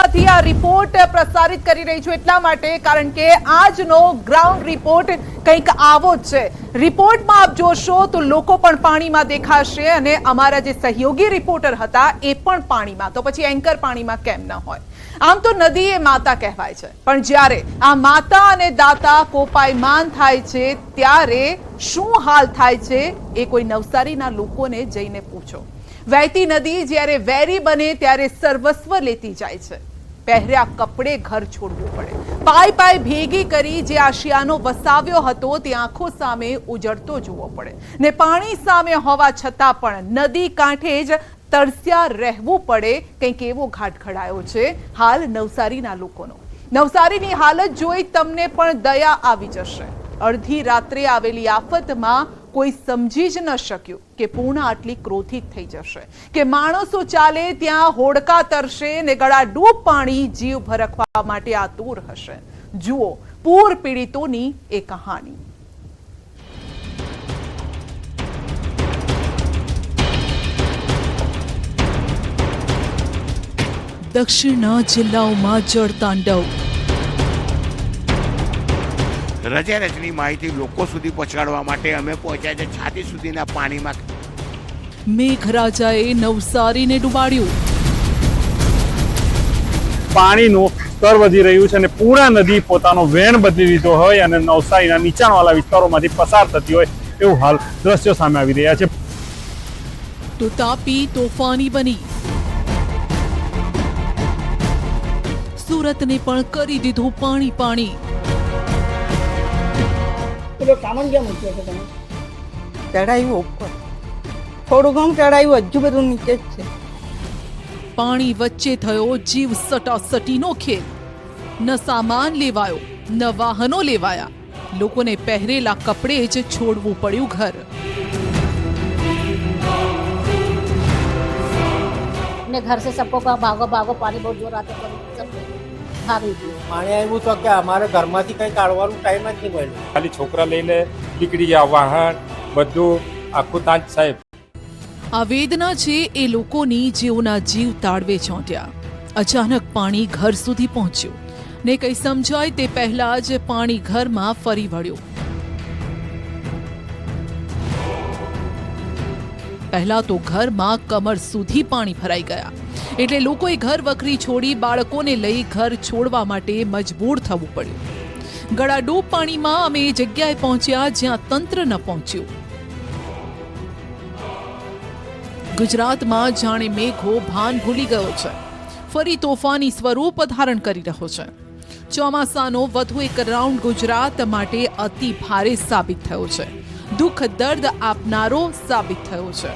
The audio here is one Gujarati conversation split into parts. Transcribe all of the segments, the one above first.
માંથી આ રિપોર્ટ પ્રસારિત કરી રહી છું એટલા માટે કારણ કે આજનો ગ્રાઉન્ડ રિપોર્ટ કંઈક આવો જ છે। રિપોર્ટમાં આપ જોશો તો લોકો પણ પાણીમાં દેખાશે અને અમારા જે સહયોગી રિપોર્ટર હતા એ પણ પાણીમાં, તો પછી એન્કર પાણીમાં કેમ ન હોય। આમ તો નદી એ માતા કહેવાય છે, પણ જ્યારે આ માતા અને દાતા કોપાયમાન થાય છે ત્યારે શું હાલ થાય છે એ કોઈ નવસારીના લોકોને જઈને પૂછો। વહેતી નદી જ્યારે વેરી બને ત્યારે સર્વસ્વ લેતી જાય છે। પહેર્યા કપડે ઘર છોડવું પડે, પાય પાય ભેગી કરી જે આશિયાનો વસાવ્યો હતો તે આંખો સામે ઉજળતો જોવો પડે ને પાણી સામે હોવા છતાં પણ નદી કાંઠે જ તરસ્યા રહેવું પડે। કંઈક એવો ઘાટ ઘડાયો છે હાલ નવસારીના લોકોનો। નવસારીની હાલત જોઈ તમને પણ દયા આવી જશે। અડધી રાત્રે આવેલી આફતમાં કોઈ સમજી જ ન શક્યું કે પૂર્ણા આટલી ક્રોધિત થઈ જશે કે માણસો ચાલે ત્યાં હોડકા તરશે ને ગળાડૂબ પાણી જીવ ભરખવા માટે આતુર હશે। જુઓ પૂર પીડિતોની એ કહાની। દક્ષિણના જિલ્લાઓમાં જળતાંડવ। રજે રજની માહિતી લોકો સુધી પહોંચાડવા માટે અમે પહોંચ્યા છે છાતી સુધીના પાણીમાં। મેઘરાજાએ નવસારીને ડૂબાડ્યું। પાણીનું સ્તર વધી રહ્યું છે અને પૂર્ણા નદી પોતાનો વેણ બદલી લીધો હોય અને નવસારીના નીચાણવાળા વિસ્તારોમાંથી પસાર થતી હોય એવું હાલ દ્રશ્યો સામે આવી રહ્યા છે। તો તાપી તોફાની બની, સુરતને પણ કરી દીધું પાણી પાણી। સામાન ક્યાં મૂક્યો છે તમે? ચડાવ્યું ઉપર, થોડું ઘણું ચડાવ્યું, હજુ બધું નીચે જ છે। પાણી વચ્ચે થયો જીવ સટાસટીનો ખેલ। ન સામાન લેવાયો, ન વાહનો લેવાયા, લોકોને પહેરેલા કપડે જ છોડવું પડ્યું ઘર। अपने घर से सबको कहा भागो भागो, पानी बहुत जोर आता है, सब भागी गए। पानी આવ્યું તો કે અમારે ઘરમાંથી કંઈ કાઢવાનો ટાઈમ જ નહીં મળ્યો। ખાલી છોકરા લઈને નીકળી ગયા, વાહન બધું આખું તાંજ સાહેબ। આ વેદના છે એ લોકોની જેઓના જીવ તાળવે ચોંટ્યા। અચાનક પાણી ઘર સુધી પહોંચ્યું ને કંઈ સમજાય તે પહેલા જ પાણી ઘરમાં ફરી વળ્યું। પહેલા તો ઘરમાં કમર સુધી પાણી ભરાઈ ગયા એટલે લોકોએ ઘર વખરી છોડી બાળકોને લઈ ઘર છોડવા માટે મજબૂર થવું પડ્યું। ગળાડૂબ પાણીમાં અમે એ જગ્યાએ પહોંચ્યા જ્યાં તંત્ર ન પહોંચ્યું। ગુજરાતમાં જાણે મેઘો ભાન ભૂલી ગયો છે, ફરી તોફાની સ્વરૂપ ધારણ કરી રહ્યો છે। ચોમાસાનો વધુ એક રાઉન્ડ ગુજરાત માટે અતિ ભારે સાબિત થયો છે, દુઃખ દર્દ આપનારો સાબિત થયો છે।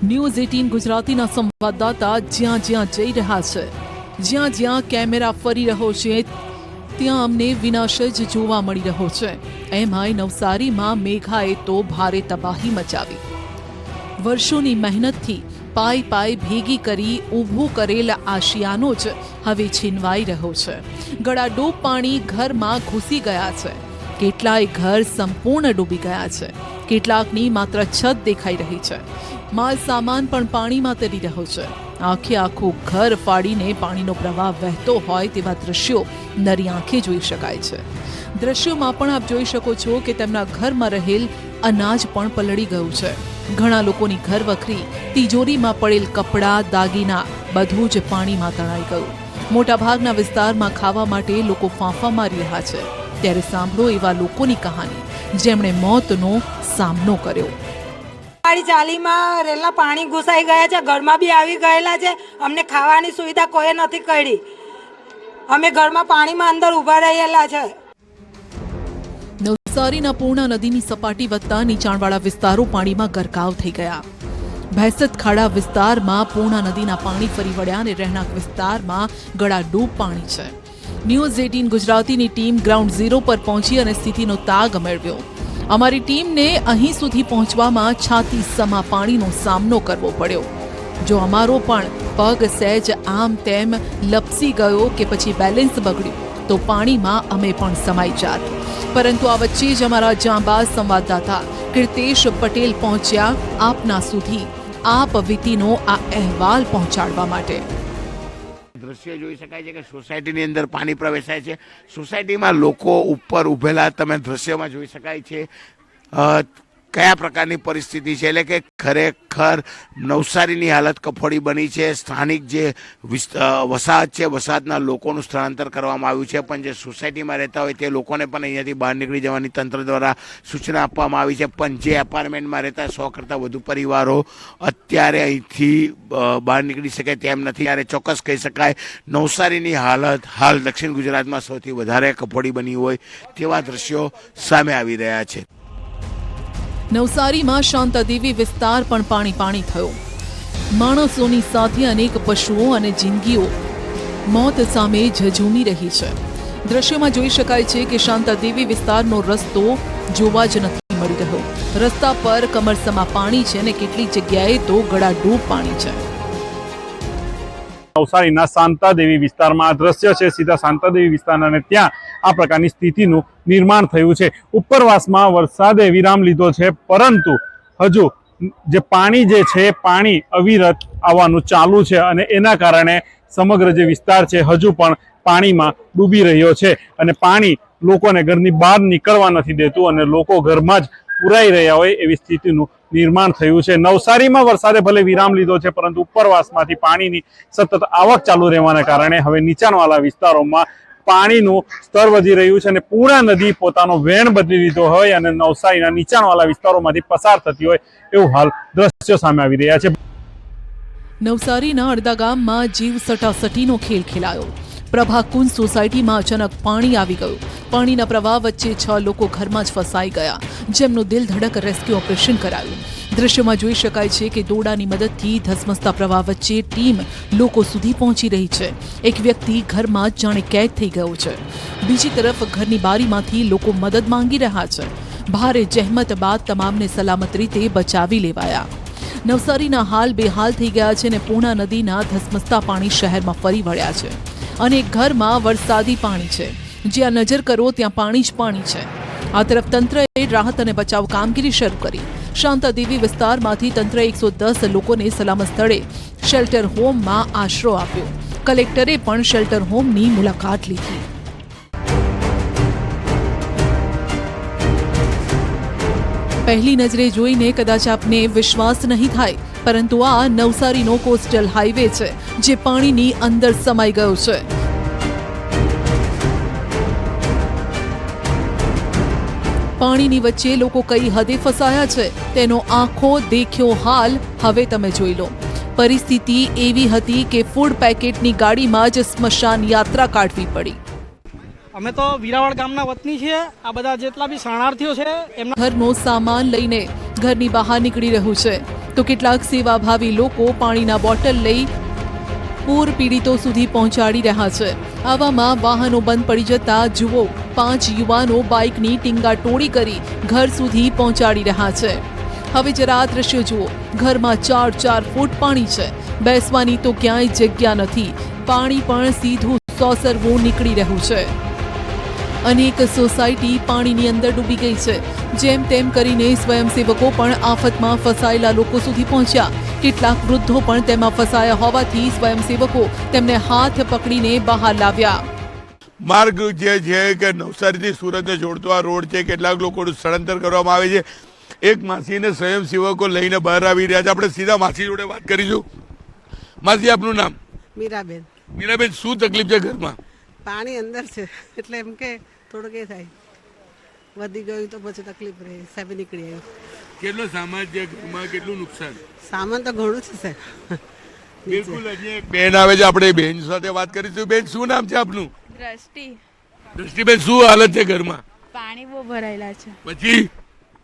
ન્યૂઝ 18 ગુજરાતીના સંવાદદાતા જ્યાં જ્યાં જઈ રહ્યા છે, જ્યાં જ્યાં કેમેરા ફરી રહ્યો છે ત્યાં અમને વિનાશ જ જોવા મળી રહ્યો છે। એમાંય નવસારીમાં મેઘાએ તો ભારે તબાહી મચાવી। વર્ષોની મહેનતથી પાય પાય ભેગી કરી ઊભું કરેલ આશિયાનો જ હવે છીનવાઈ રહ્યો છે। ગળાડૂબ પાણી ઘરમાં ઘૂસી ગયા છે, કેટલાય ઘર સંપૂર્ણ ડૂબી ગયા છે, કેટલાકની માત્ર છત દેખાઈ રહી છે, માલ સામાન પણ પાણીમાં તરી રહ્યો છે। આખે આખું ઘર ફાડીને પાણીનો પ્રવાહ વહેતો હોય તેવા દ્રશ્યો નરી આંખે જોઈ શકાય છે। દ્રશ્યોમાં પણ આપ જોઈ શકો છો કે તેમના ઘરમાં રહેલ અનાજ પણ પલળી ગયું છે। ઘણા લોકોની ઘર વખરી, તિજોરીમાં પડેલ કપડાં, દાગીના બધું જ પાણીમાં તણાઈ ગયું। મોટાભાગના વિસ્તારમાં ખાવા માટે લોકો ફાંફા મારી રહ્યા છે। ત્યારે સાંભળો એવા લોકોની કહાની જેમણે મોતનો સામનો કર્યો। અમારી ચાલીમાં રેલના પાણી ઘૂસાઈ ગયા છે, ઘરમાં બી આવી ગયેલા છે, અમને ખાવાની સુવિધા કોઈ નથી કરી। અમે ઘરમાં પાણીમાં અંદર ઊભા રહેલા છે। નવસારીના પૂર્ણા નદીની સપાટી વધતા નીચાણવાળા વિસ્તારો પાણીમાં ગરકાવ થઈ ગયા। ભેંસત ખાડા વિસ્તારમાં પૂર્ણા નદીના પાણી ફરી વળ્યા અને રહેણાંક વિસ્તારમાં ગળાડૂબ પાણી છે। ન્યૂઝ 18 ગુજરાતીની ટીમ ગ્રાઉન્ડ ઝીરો પર પહોંચી અને સ્થિતિનો તાગ મેળવ્યો। અમારી ટીમને અહીં સુધી પહોંચવામાં છાતી સમા પાણીનો સામનો કરવો પડ્યો। જો અમારો પણ પગ સહેજ આમ તેમ લપસી ગયો કે પછી બેલેન્સ બગડ્યું તો પાણીમાં અમે પણ સમાઈ જાત। પરંતુ આ વચ્ચે જ અમારા જાંબાઝ સંવાદદાતા કીર્તેશ પટેલ પહોંચ્યા આપના સુધી આપ વીતીનો આ અહેવાલ પહોંચાડવા માટે। દ્રશ્ય જોઈ શકાય છે કે સોસાયટીની અંદર પાણી પ્રવેશાય છે. સોસાયટીમાં લોકો ઉપર ઊભેલા તમે દ્રશ્યમાં જોઈ શકાય છે. કયા પ્રકારની પરિસ્થિતિ છે, એટલે કે ખરેખર નવસારીની હાલત કફોડી બની છે. સ્થાનિક જે વસાહત છે, વસાહતના લોકોનું સ્થળાંતર કરવામાં આવ્યું છે, પણ જે સોસાયટીમાં રહેતા હોય તે લોકોને પણ અહીંયાથી બહાર નીકળી જવાની તંત્ર દ્વારા સૂચના આપવામાં આવી છે. પણ જે એપાર્ટમેન્ટમાં રહેતા 100 કરતાં વધુ પરિવારો અત્યારે અહીંથી બહાર નીકળી શકે તેમ નથી. ત્યારે ચોક્કસ કહી શકાય નવસારીની હાલત હાલ દક્ષિણ ગુજરાતમાં સૌથી વધારે કફોડી બની હોય તેવા દ્રશ્યો સામે આવી રહ્યા છે. નવસારીમાં શાંતાદેવી વિસ્તાર પણ પાણી થયો. માણસોની સાથે અનેક પશુઓ અને જિંદગીઓ મોત સામે ઝઝૂમી રહી છે. દ્રશ્યમાં જોઈ શકાય છે કે શાંતાદેવી વિસ્તારનો રસ્તો જોવા જ નથી મળી રહ્યો. રસ્તા પર કમરસમાં પાણી છે અને કેટલીક જગ્યાએ તો ગળાડૂબ પાણી છે. નવસારીના શાંતાદેવી વિસ્તારમાં આ દ્રશ્ય છે, સીધા શાંતાદેવી વિસ્તારના, અને ત્યાં આ પ્રકારની સ્થિતિનું નિર્માણ થયું છે. ઉપરવાસમાં વરસાદે વિરામ લીધો છે, પરંતુ હજુ જે પાણી છે પાણી અવિરત આવવાનું ચાલુ છે, અને એના કારણે સમગ્ર જે વિસ્તાર છે હજુ પણ પાણીમાં ડૂબી રહ્યો છે. અને પાણી લોકોને ઘરની બહાર નીકળવા નથી દેતું અને લોકો ઘરમાં જ પુરાઈ રહ્યા હોય એવી સ્થિતિનું નિર્માણ થયું છે. નવસારીમાં વરસાદે ભલે વિરામ લીધો છે, પરંતુ ઉપરવાસમાંથી પાણીની સતત આવક ચાલુ રહેવાના કારણે હવે નીચાણવાળા વિસ્તારોમાં પાણીનું સ્તર વધી રહ્યું છે અને પૂર્ણા નદી પોતાનો વેણ બદલી લીધો હોય અને નવસારીના નીચાણવાળા વિસ્તારોમાંથી પસાર થતી હોય એવું હાલ દ્રશ્યો સામે આવી રહ્યા છે. નવસારીના અડધા ગામમાં જીવ સટાસટીનો ખેલ ખેલાયો. પ્રભાકુંજ સોસાયટીમાં અચાનક પાણી આવી ગયું. પાણીના પ્રવાહ વચ્ચે 6 લોકો ઘરમાં જ ફસાઈ ગયા, જેમનું દિલ ધડક રેસ્ક્યુ ઓપરેશન કરાયું. દ્રશ્યમાં જોઈ શકાય છે કે દોરડાની મદદથી ધસમસતા પ્રવાહ વચ્ચે ટીમ લોકો સુધી પહોંચી રહી છે. એક વ્યક્તિ ઘરમાં જ જાણે કેદ થઈ ગયો છે. બીજી તરફ ઘરની બારીમાંથી લોકો મદદ માંગી રહ્યા છે. ભારે જહેમત બાદ તમામને સલામત રીતે બચાવી લેવાયા. નવસારીના હાલ બેહાલ થઈ ગયા છે અને પૂર્ણા નદીના ધસમસતા પાણી શહેરમાં ફરી વળ્યા છે. અને ઘરમાં વરસાદી પાણી છે. જ્યાં નજર કરો ત્યાં પાણી જ પાણી છે. આ તરફ તંત્રએ રાહત અને બચાવ કામગીરી શરૂ કરી. શાંતાદેવી વિસ્તારમાંથી તંત્રએ 110 લોકોને સલામત સ્થળે શેલ્ટર હોમમાં આશરો આપ્યો. કલેક્ટરે પણ શેલ્ટર હોમની મુલાકાત લીધી. પહેલી નજરે જોઈને કદાચ આપને વિશ્વાસ નહીં થાય, પરંતુ આ નવસારીનો કોસ્ટલ હાઈવે છે જે પાણીની અંદર સમાઈ ગયો છે. પાણીની વચ્ચે લોકો કઈ હદે ફસાયા છે તેનો આંખો દેખ્યો હાલ હવે તમે જોઈ લો. પરિસ્થિતિ એવી હતી કે ફૂડ પેકેટની ગાડીમાં જ સ્મશાન યાત્રા કાઢવી પડી. અમે તો વીરાવળ ગામના વતની છીએ. આ બધા જેટલા બી શરણાર્થીઓ છે એમના ઘરનો સામાન લઈને ઘરની બહાર નીકળી રહ્યું છે, તો કેટલાક સેવાભાવી લોકો પાણીના બોટલ લઈ પૂર પીડિતો સુધી પહોંચાડી રહ્યા છે. આવામાં વાહનો બંધ પડી જતા જુઓ 5 યુવાનો બાઇકની ટીંગાટોળી કરી ઘર સુધી પહોંચાડી રહ્યા છે. હવે જરા આ દ્રશ્યો જુઓ. ઘરમાં 4 ફૂટ પાણી છે. બેસવાની તો ક્યાંય જગ્યા નથી. પાણી પણ સીધું સોસરવું નીકળી રહ્યું છે. અનેક સોસાયટી પાણીની અંદર ડૂબી ગઈ છે. જેમ તેમ કરીને સ્વયંસેવકો પણ આફતમાં ફસાયેલા લોકો સુધી પહોંચ્યા. કેટલાક વૃદ્ધો પણ તેમાં ફસાયા હોવાથી સ્વયંસેવકો તેમને હાથ પકડીને બહાર લાવ્યા. માર્ગ જે છે કે નવસારીથી સુરતને જોડતો આ રોડ છે, કેટલાક લોકોનું સ્થળાંતર કરવામાં આવે છે. એક માસીને સ્વયંસેવકો લઈને બહાર આવી રહ્યા છે. આપણે સીધા માસી જોડે વાત કરીશું. માસી, આપનું નામ? મીરાબેન. મીરાબેન, શું તકલીફ છે ઘરમાં? પાણી અંદર છે એટલે એમ કે થોડુંક એ થાય, વધી ગયું તો પછી તકલીફ રહે. સાહેબ નીકળી આવ્યું. કેટલો સામાન છે ઘરમાં, કેટલું નુકસાન? સામાન તો ઘણું છે સાહેબ. બિલકુલ. હજી એક બેન આવે છે, આપણે બેન સાથે વાત કરીશું. બેન, શું નામ છે આપનું? દ્રષ્ટિ. દ્રષ્ટિબેન, શું હાલત છે ઘરમાં? પાણી બહુ ભરાયેલા છે. પછી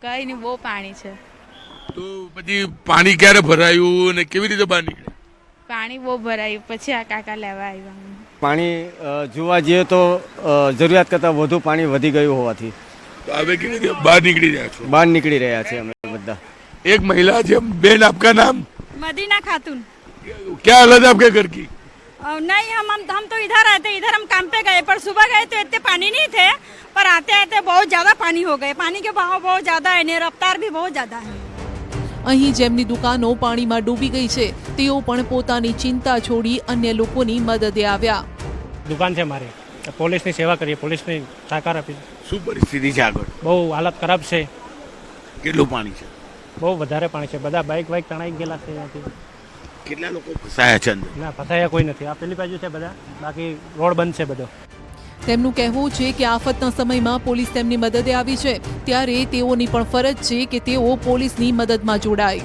કઈ નહીં, બહુ પાણી છે. તો પછી પાણી ક્યારે ભરાયું અને કેવી રીતે બહાર નીકળ્યા? પાણી બહુ ભરાયું, પછી આ કાકા લેવા આવ્યા. પાણી જોવા જઈએ તો જરૂરિયાત કરતાં વધુ પાણી વધી ગયું હોવાથી હવે કેવી રીતે બહાર નીકળી રહ્યા છો? બહાર નીકળી રહ્યા છે અમે બધા. एक महिला है। बेन, आपका नाम? मदीना खातून। क्या हालत है आपके घर की? नहीं, हम तो इधर आए थे, इधर हम काम पे गए, पर सुबह गए तो इतने पानी नहीं थे, पर आते आते बहुत ज्यादा पानी हो गए। पानी के बहाव बहुत ज्यादा है, रफ्तार भी बहुत ज्यादा है। અહીં જેમની દુકાનો પાણીમાં ડૂબી ગઈ છે તેઓ પણ પોતાની ચિંતા છોડી અન્ય લોકોની મદદે આવ્યા. દુકાન છે મારી, પોલીસની સેવા કરીએ, પોલીસની સહકાર આપી. શું પરિસ્થિતિ છે આગળ? બહુ હાલત ખરાબ છે. કેટલું પાણી છે? બહુ વધારે પાણી છે. બધા બાઇક તણાઈ ગયેલા છે અહીંયાથી. કેટલા લોકો ફસાયા છે અંદર? ના, ફસાયા કોઈ નથી. આ પેલી બાજુ છે બધા, બાકી રોડ બંધ છે બધો. તેમનું કહેવું છે કે આફતના સમયમાં પોલીસ તેમની મદદે આવી છે, ત્યારે તેઓની પણ ફરજ છે કે તેઓ પોલીસની મદદમાં જોડાય.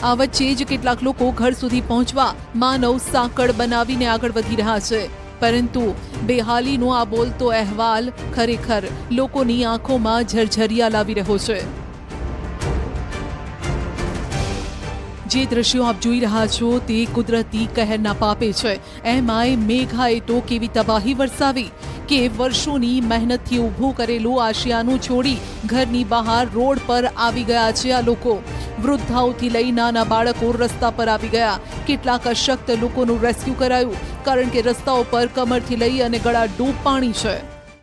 આ વચ્ચે જ કેટલાક લોકો ઘર સુધી પહોંચવા માનવ સાંકળ બનાવીને આગળ વધી રહ્યા છે, પરંતુ બેહાલીનો આ બોલતો અહેવાલ ખરેખર લોકોની આંખોમાં ઝરઝરિયા લાવી રહ્યો છે. જે દ્રશ્યો આપ જોઈ રહ્યા છો તે કુદરતી કહેરના પાપે છે. એમાંય મેઘાએ તો કેવી તબાહી વરસાવી કે વર્ષોની મહેનતથી ઊભું કરેલું આશિયાનું છોડી ઘરની બહાર રોડ પર આવી ગયા છે આ લોકો. વૃદ્ધાઓથી લઈ નાના બાળકો રસ્તા પર આવી ગયા. કેટલાક અશક્ત લોકોનું રેસ્ક્યુ કરાયું, કારણ કે રસ્તાઓ પર કમરથી લઈ અને ગળા ડૂબ પાણી છે.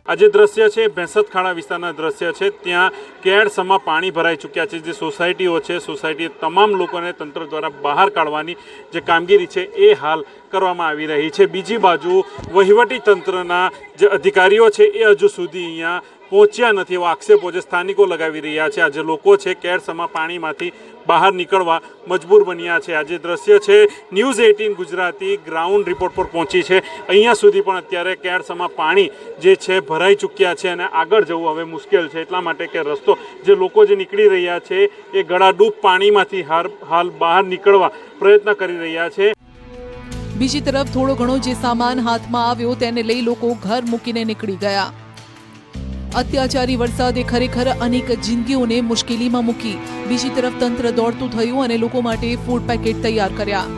આ જે દ્રશ્ય છે ભેંસતખાણા વિસ્તારના દ્રશ્ય છે. ત્યાં કેડસમાં પાણી ભરાઈ ચૂક્યા છે. જે સોસાયટીઓ છે, સોસાયટી તમામ લોકોને તંત્ર દ્વારા બહાર કાઢવાની જે કામગીરી છે એ હાલ કરવામાં આવી રહી છે. બીજી બાજુ વહીવટી તંત્રના જે અધિકારીઓ છે એ હજુ સુધી અહીંયા પહોંચ્યા નથી એવા આક્ષેપો જે સ્થાનિકો લગાવી રહ્યા છે. આ જે લોકો છે કેડસમાં પાણીમાંથી બહાર નીકળવા મજબૂર બન્યા છે. આ જે દ્રશ્ય છે ન્યૂઝ 18 ગુજરાતી ગ્રાઉન્ડ રિપોર્ટ પર પહોંચી છે. અહીંયા સુધી પણ અત્યારે કેડસમાં પાણી જે છે ભરાઈ ચૂક્યા છે અને આગળ જવું હવે મુશ્કેલ છે, એટલા માટે કે રસ્તો જે લોકો જે નીકળી રહ્યા છે એ ગળાડૂબ પાણીમાંથી હાલ બહાર નીકળવા પ્રયત્ન કરી રહ્યા છે. બીજી તરફ થોડો ઘણો જે સામાન હાથમાં આવ્યો તેને લઈ લોકો ઘર મૂકીને નીકળી ગયા. અત્યાચારી વરસાદે ખરેખર અનેક જિંદગીઓને મુશ્કેલીમાં મૂકી. બીજી તરફ તંત્ર દોડતું થયું અને લોકો માટે ફૂડ પેકેટ તૈયાર કર્યા.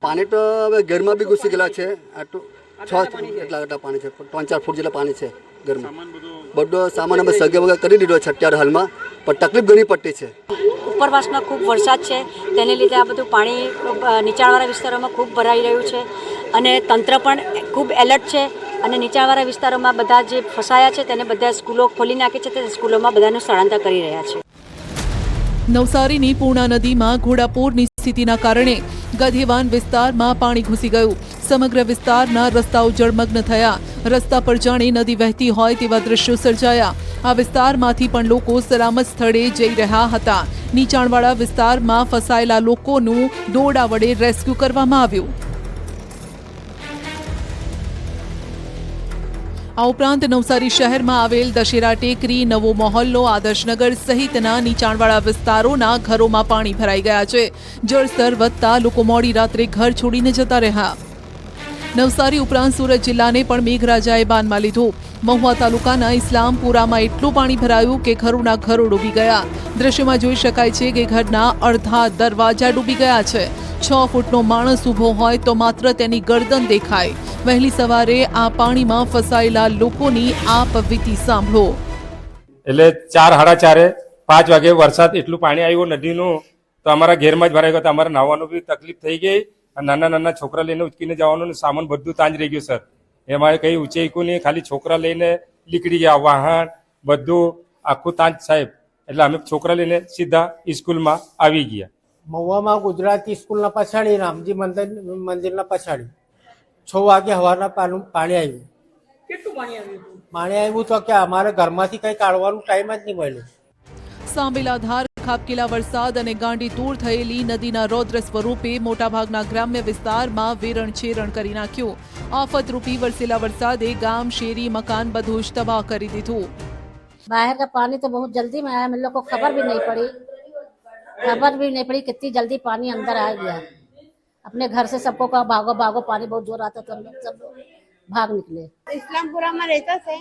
પાણી તો હવે ઘરમાં બી ઘૂસી ગયેલા છે. આટલું 6 એટલા પાણી છે, 3-4 ફૂટ જેટલા પાણી છે ઘરમાં. બધો સામાન અમે સગે વગર કરી દીધો છે અત્યારે હાલમાં, પણ તકલીફ ઘણી પડતી છે. ઉપરવાસમાં ખૂબ વરસાદ છે, તેને લીધે આ બધું પાણી નીચાણવાળા વિસ્તારોમાં ખૂબ ભરાઈ રહ્યું છે અને તંત્ર પણ ખૂબ એલર્ટ છે. અને નીચાણવાળા વિસ્તારોમાં બધા જે ફસાયા છે તેને બધા સ્કૂલો ખોલી નાખી છે, તે સ્કૂલોમાં બધાનું સ્થળાંતર કરી રહ્યા છે. નવસારીની પૂર્ણા નદીમાં ઘોડાપૂરની સ્થિતિના કારણે ગધેવાન વિસ્તારમાં પાણી ઘૂસી ગયું. સમગ્ર વિસ્તારના રસ્તાઓ જળમગ્ન થયા. રસ્તા પર જાણે નદી વહેતી હોય તેવા દ્રશ્યો સર્જાયા. આ વિસ્તારમાંથી પણ લોકો સલામત સ્થળે જઈ રહ્યા હતા. નીચાણવાળા વિસ્તારમાં ફસાયેલા લોકોનું દોરડા વડે રેસ્ક્યુ કરવામાં આવ્યું. આ ઉપરાંત નવસારી શહેરમાં આવેલ દશેરા ટેકરી, નવો મોહલ્લો, આદર્શનગર સહિતના નીચાણવાળા વિસ્તારોના ઘરોમાં પાણી ભરાઈ ગયા છે. જળસ્તર વધતા લોકો મોડી રાત્રે ઘર છોડીને જતા રહ્યા. નવસારી ઉપરાંત સુરત જિલ્લાને પણ મેઘરાજાએ બાનમાં લીધું. મહુવા તાલુકાના ઇસ્લામપુરામાં એટલું પાણી ભરાયું કે ઘરોના ઘરો ડૂબી ગયા. દ્રશ્યમાં જોઈ શકાય છે કે ઘરના અડધા દરવાજા ડૂબી ગયા છે. 6 ફૂટનો માણસ ઊભો હોય તો માત્ર તેની ગરદન દેખાય. વહેલી સવારે આ પાણીમાં ફસાયેલા લોકોની આપ વીતી સાંભળો. એટલે 4:30 5 વાગે વરસાદ એટલું પાણી આવ્યું નદીનું, તો અમારા ઘેરમાં જ ભરાઈ ગયો. અમારે નાહવાનું બી તકલીફ થઈ ગઈ. નાના છોકરા લઈને ઉચકીને જવાનું સામાન બધું તાંજ રહી ગયું સર. એમાં કંઈ ઊંચેકું નહીં, ખાલી છોકરા લઈને નીકળી ગયા. વાહન બધું આખું તાંજ સાહેબ. એટલે અમે છોકરા લઈને સીધા સ્કૂલમાં આવી ગયા. મહુવામાં ગુજરાતી સ્કૂલના પછાડી, રામજી મંદિરના પછાડી 6 વાગે સવારના પાણી આવ્યું. કેટલું પાણી આવ્યું? પાણી આવ્યું તો કે અમારે ઘરમાંથી કંઈ કાઢવાનું ટાઈમ જ નહીં મળ્યો. સાંબેલાધાર ખાબકેલા વરસાદ અને ગાંડીતૂર થયેલી નદીના રૌદ્ર સ્વરૂપે મોટાભાગના ગ્રામ્ય વિસ્તારમાં વેરણ-છેરણ કરી નાખ્યું. આફતરૂપી વરસેલા વરસાદે ગામ, શેરી, મકાન બધું જ તબાહ કરી દીધું. बाहर का पानी तो बहुत जल्दी में आया, हम लोग को खबर भी नहीं पड़ी कितनी जल्दी पानी अंदर आ गया. अपने घर से सबको कहा भागो भागो, पानी बहुत जोर आता था, सब लोग भाग निकले. इस्लामपुरा में रहता थे,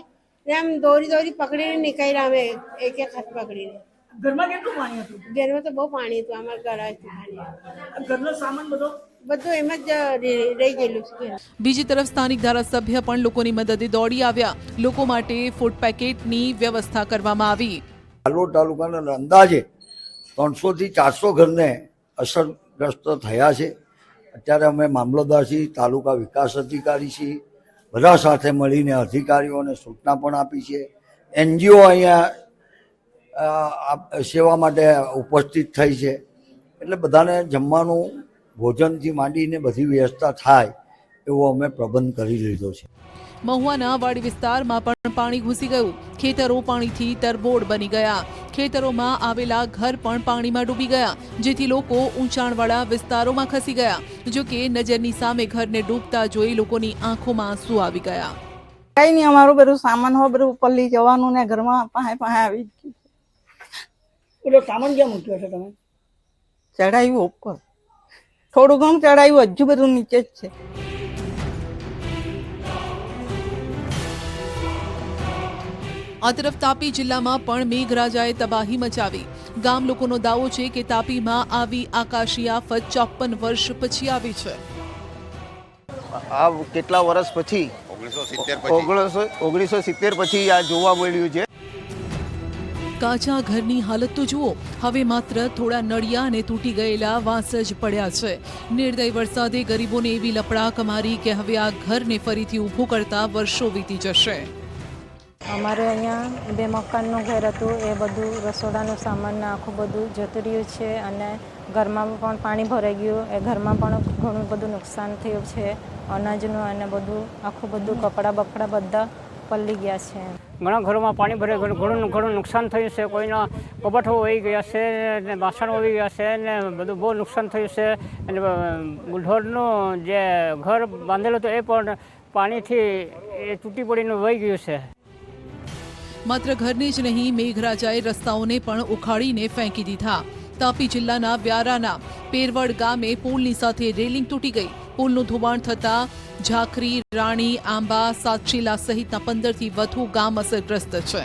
हम दोरी पकड़ीने निकळ्या, અમે એક હાથ પકડીને. ઘરમાં કેટલું પાણી હતું? ઘરમાં તો બહુ પાણી હતું, અમારા ગળાથી પાણી. ઘરનો સામાન બધું એમ જ રહી ગયેલું છે. બીજી તરફ સ્થાનિક ધારાસભ્ય પણ લોકોની મદદે દોડી આવ્યા. લોકો માટે ફૂડ પેકેટની વ્યવસ્થા કરવામાં આવી. હાલોડ તાલુકાના અંદાજે 300 થી 400 ઘરને અસરગ્રસ્ત થયા છે. અત્યારે અમે મામલતદારશ્રી, તાલુકા વિકાસ અધિકારીશ્રી બધા સાથે મળીને અધિકારીઓને સૂચના પણ આપી છે. NGO અહીંયા સેવા માટે ઉપસ્થિત થઈ છે. એટલે બધાને જમવાનું ભોજનથી માંડીને બધી વ્યવસ્થા થાય એવો અમે પ્રબંધ કરી લીધો છે. મહુવાના વાડી વિસ્તારમાં પણ પાણી ઘૂસી ગયું. ખેતરો પાણીથી તરબોળ બની ગયા. ખેતરોમાં આવેલા ઘર પણ પાણીમાં ડૂબી ગયા, જેથી લોકો ઊંચાણવાળા વિસ્તારોમાં ખસી ગયા. જો કે નજરની સામે ઘરને ડૂબતા જોઈ લોકોની આંખોમાં આંસુ આવી ગયા. કઈ નહીં, અમારું બધું સામાન હોય બધું ઉપર લઈ જવાનું ને ઘરમાં પાસે આવી ગયું. એટલે સામાન ક્યાં મૂક્યો છે તમે? ચડાવ્યું ઉપર, થોડું ઘણું ચડાવ્યું, હજુ બધું નીચે જ છે. આ તરફ તાપી જિલ્લામાં પણ મેઘરાજાએ તબાહી મચાવી. ગામ લોકોનો દાવો છે કે તાપીમાં આવી આકાશી આફત 54 વર્ષ પછી આવી છે. આ કેટલા વર્ષ પછી 1970 પછી આ જોવા મળ્યું છે. કાચા ઘરની હાલત તો જુઓ, હવે માત્ર થોડા નળિયા અને તૂટી ગયેલા વાંસ જ પડ્યા છે. નિર્દય વરસાદે ગરીબોને એવી લપડાક મારી કે હવે આ ઘરને ફરીથી ઊભું કરતા વર્ષો વીતી જશે. અમારે અહીંયા 2 મકાનનું ઘર હતું, એ બધું રસોડાનું સામાન આખું બધું જતું રહ્યું છે અને ઘરમાં પણ પાણી ભરાઈ ગયું. એ ઘરમાં પણ ઘણું બધું નુકસાન થયું છે, અનાજનું અને બધું આખું બધું કપડાં બપડા બધા પલળી ગયા છે. ઘણા ઘરોમાં પાણી ભરાઈ ગયું, ઘણું નુકસાન થયું છે. કોઈના કબાટો વહી ગયા છે ને વાસણ વહી ગયા છે ને બધું બહુ નુકસાન થયું છે. અને ઢોરનું જે ઘર બાંધેલું હતું એ પણ પાણીથી એ તૂટી પડીને વહી ગયું છે. માત્ર ઘરને જ નહીં, મેઘરાજાએ રસ્તાઓને પણ ઉખાડીને ફેંકી દીધા. તાપી જિલ્લાના વ્યારાના પેરવડ ગામે પુલની સાથે રેલિંગ તૂટી ગઈ. પુલનું ધોવાણ થતાં ઝાખરી, રાણી, આંબા, સાતશીલા સહિતના 15 થી વધુ ગામ અસરગ્રસ્ત છે.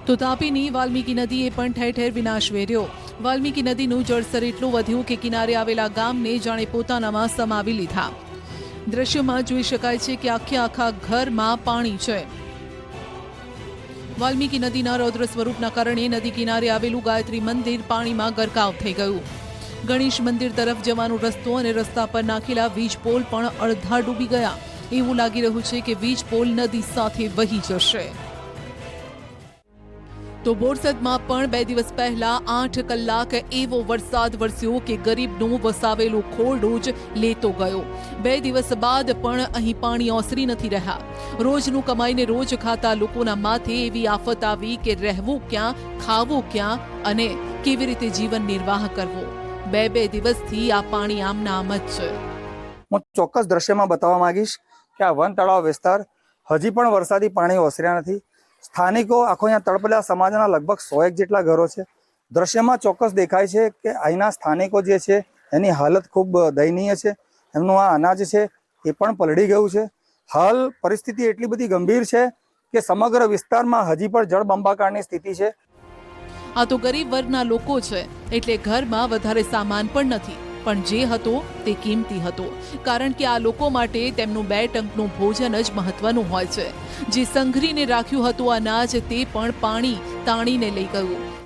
તો તાપીની વાલ્મીકી નદીએ પણ ઠેર ઠેર વિનાશ વેર્યો. વાલ્મીકી નદીનું જળસ્તર એટલું વધ્યું કે કિનારે આવેલા ગામને જાણે પોતાનામાં સમાવી લીધા. દ્રશ્યમાં જોઈ શકાય છે કે આખા ઘરમાં પાણી છે. વાલ્મીકી નદીના રૌદ્ર સ્વરૂપના કારણે નદી કિનારે આવેલું ગાયત્રી મંદિર પાણીમાં ગરકાવ થઈ ગયું. ગણેશ મંદિર તરફ જવાનો રસ્તો અને રસ્તા પર નાખેલા વીજ પોલ પણ અડધા ડૂબી ગયા. એવું લાગી રહ્યું છે કે વીજ પોલ નદી સાથે વહી જશે. તો બોરસદમાં પણ 2 દિવસ પહેલા 8 કલાક એવો વરસાદ વરસ્યો કે ગરીબનું વસાવેલું ખોરડું જ લેતો ગયો. 2 દિવસ બાદ પણ અહીં પાણી ઓસરી નથી રહ્યા. રોજનું કમાઈને રોજ ખાતા લોકોના માથે એવી આફત આવી કે રહેવું ક્યાં, ખાવું ક્યાં અને કેવી રીતે જીવન નિર્વાહ કરવો. 2 દિવસથી આ પાણી આમના આમ જ છે. હું ચોક્કસ દ્રશ્યમાં બતાવવા માંગીશ કે આ વન તળાવ વિસ્તાર હજી પણ વરસાદી પાણી ઓસર્યા નથી. સ્થાનિકો આખો અહીંયા તળપેલા સમાજના લગભગ 100 જેટલા ઘરો છે. દ્રશ્યમાં ચોક્કસ દેખાય છે કે અહીંના સ્થાનિકો જે છે એની હાલત ખૂબ દયનીય છે. એમનું આ અનાજ છે એ પણ પલળી ગયું છે. હાલ પરિસ્થિતિ એટલી બધી ગંભીર છે કે સમગ્ર વિસ્તારમાં હજી પણ જળબંબાકારની સ્થિતિ છે. આ તો ગરીબ વર્ગના લોકો છે, એટલે ઘરમાં વધારે સામાન પણ નથી, પણ જે હતો તે કિંમતી હતો. કારણ કે આ લોકો માટે તેમનું 2 ટંકનું ભોજન જ મહત્વનું હોય છે. જે સંઘરીને રાખ્યું હતું અનાજ તે પણ પાણી તાણીને લઈ ગયું.